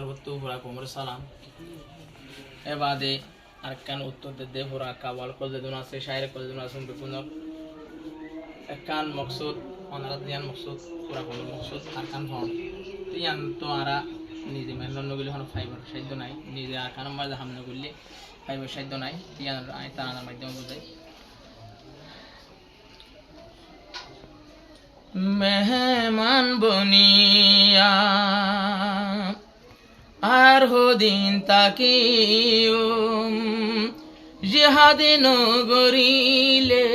বত্তু পুরা কোমর সালাম এবাদে আরকান উত্তর দে পুরা কাওয়াল কলদুন আছে শায়র কলদুন আছে বিপুন একান মকসুদ অনারাত দিয়ান মকসুদ পুরা কোমর মকসুদ আরকান ফন তিয়ান তো আরা নিজে মেহনত নগলি হন ফাইবার সাধ্য নাই নিজে আরকান মাঝে হামনা করলে ফাইবার সাধ্য নাই তিয়ান আই তানার মাধ্যমে বুঝাই মেহমান বনিয়া আর হদিন তাকিউম জিহাদে নগরিলে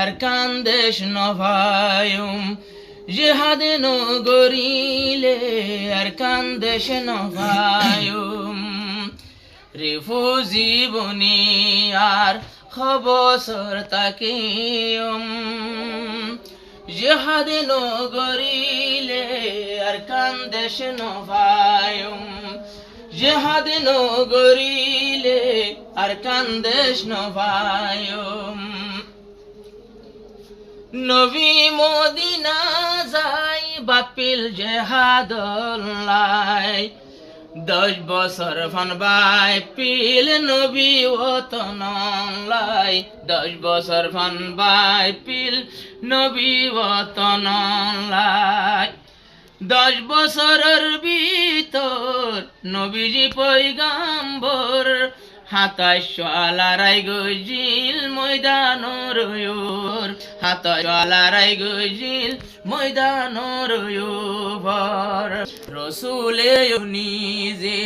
আর কান্দেশ নভায়ুম জিহাদে নগরিলে আর কান্দেশ নভায়ুম রিফুজি বনিয়ার খবসর তাকিউম জিহাদে নগরিলে আর কান্দেশ নভায়ুম জিহাদে নগরিলে আর কান্দেশ নভায়ুম নবী মদিনা যাই বাপিল জেহাদুল্লাহ 10 বছর ফানবাই পিল নবী ওতনলাই 10 বছর ফানবাই পিল নবী ওতনলাই 10 বছরের ভিতর নবীজি পয়গাম্বর 27 আলারাই গজিল ময়দানর ইউর 27 আলারাই গজিল ময়দানর ইউর রসুলে নিজে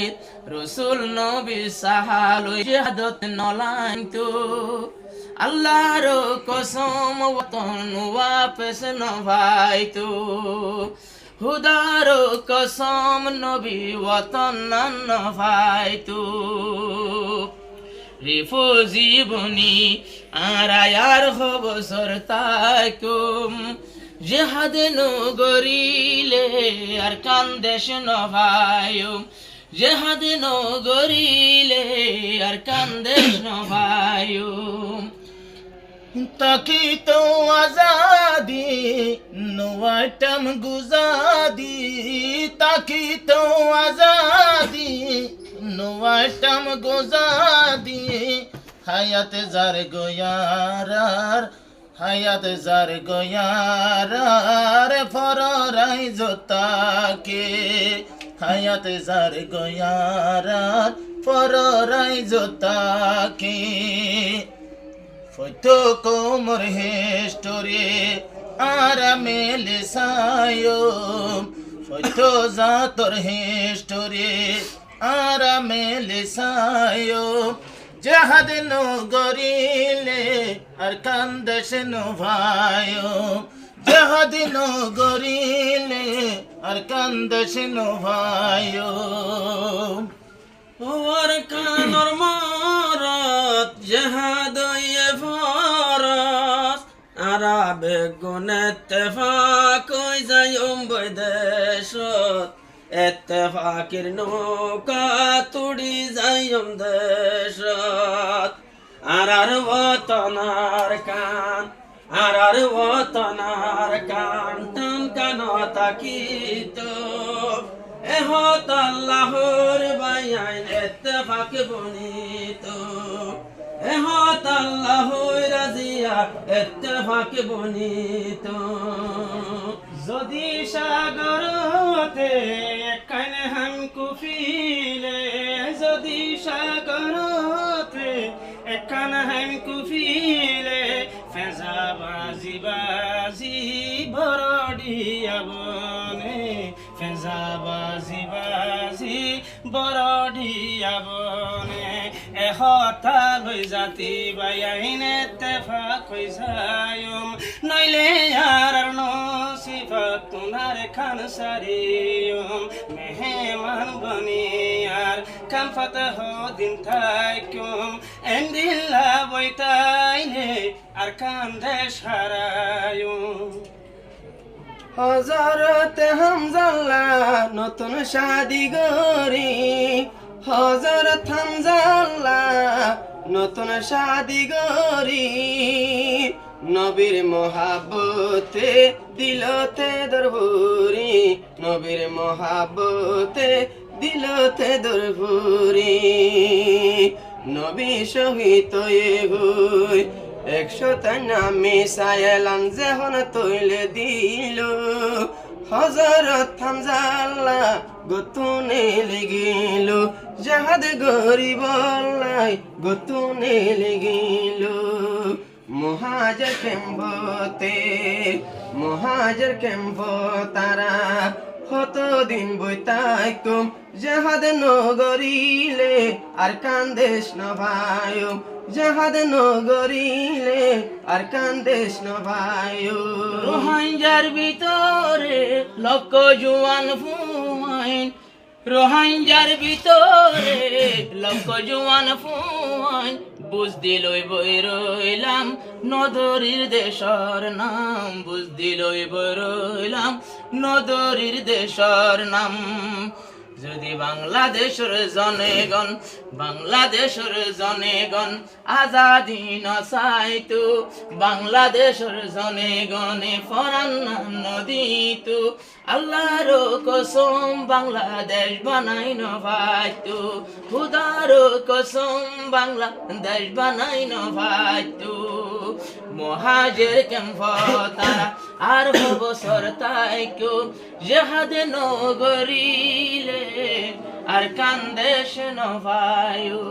রসুল নবী সাহাল জিহাদত নলাইতো আল্লাহর কসম ওতন ওয়াপস নভাইতো হুদার কসম নবী ওতন নভাইতো রিফুজি বনি আরায়ার খবসর তাকুম জিহাদে নগরিলে আর কান্দেশ নভায়ুম জিহাদে নগরিলে আর কান্দেশ নভায়ুম তাকিতো আজাদি নোয়াটম গুজাদি তাকিতো আজাদি নোয়াটম গুজাদি হায়াত জার গোয়ারার হায়াত জার গোয়ারার ফরারাই জোতাকে হায়াত জার গোয়ারার ফরারাই জোতাকে ফটো কোমর হেস্টোরে আরামে লিসায়ুম ফটো জাতর হেস্টোরে আরামে লিসায়ুম জিহাদ নগরিলে আর কান্দেশ নভায়ুম জিহাদ নগরিলে আর কান্দেশ নভায়ুম ওর কানর মরত জিহাদ ইয়ে ফরস আরাবে গুনেত্তেফাক হই যায়ুম বৈদেশত এত্তেফাকের নৌকা তুড়ি যায়ুম দেশত আরার ওতনার কান আরার ওতনার কান টান কান তাকিত এহত আল্লাহর বায়াইন এত্তেফাক বনিত এহত আল্লাহর রাজিয়া এত্তেফাক বনিত যদি সাগরতে কান হাম কুফিলে যদি সাগরতে কান হাম কুফিলে ফেজা বাজি বাজি বরডিয়া বনে ফেজা বাজি বাজি বরডিয়া বনে এহতা লই জাতি বায়াইনে তেফাক হই যায়ুম নইলে আর নসিফত তুনার খান সারিয়ুম মেহমান বনিয়ার কান ফতহ দিন থাকুম এন্দিল্লা বইতাইনে আর কান দেশ হারায়ুম হযরত হামজাল্লাহ নতুন শাদি গরি হযরত হামজাল্লাহ নতুন শাদি গরি নবীর মহাব্বতে দিলতে দরবুরি নবীর মহাব্বতে দিলতে দরপুরি নবী শহীদ হই 100 নামে সায়ালাম যেহন তৈলে দিল হযরত হামজা আল্লাহ গতুনে লেগিল জাহাদ গরিব আল্লাহ গতুনে লেগিল মহাজের কেম্ব তারা কতদিন বইতাইকুম জাহাদ নগরিলে আর কান্দেশ ন ভাই জাহাদ নগরিলে আর কান্দেশ ন ভাই রোহিঙ্গার ভিতরে লক্ষ জুয়ান ফুয়াইন রোহিঙ্গার ভিতরে লক্ষ জুয়ান ফুয়াইন বুঝ দিলই বই রইলাম নদরির দেশর নাম বুঝ দিলই বই রইলাম নদরির দেশর নাম যদি বাংলাদেশের জনগণ আজাদি না চাইতো বাংলাদেশের জনগণে ফরান নদীতো আল্লাহর কসম বাংলাদেশ বানাই ন ভাইতো খুদার কসম বাংলাদেশ বানাই ন ভাইতো মহাজের কেম্প তারা আর বছর তাইকো জাহাদ নগরিলে আর কান্দেশ ন ভাইও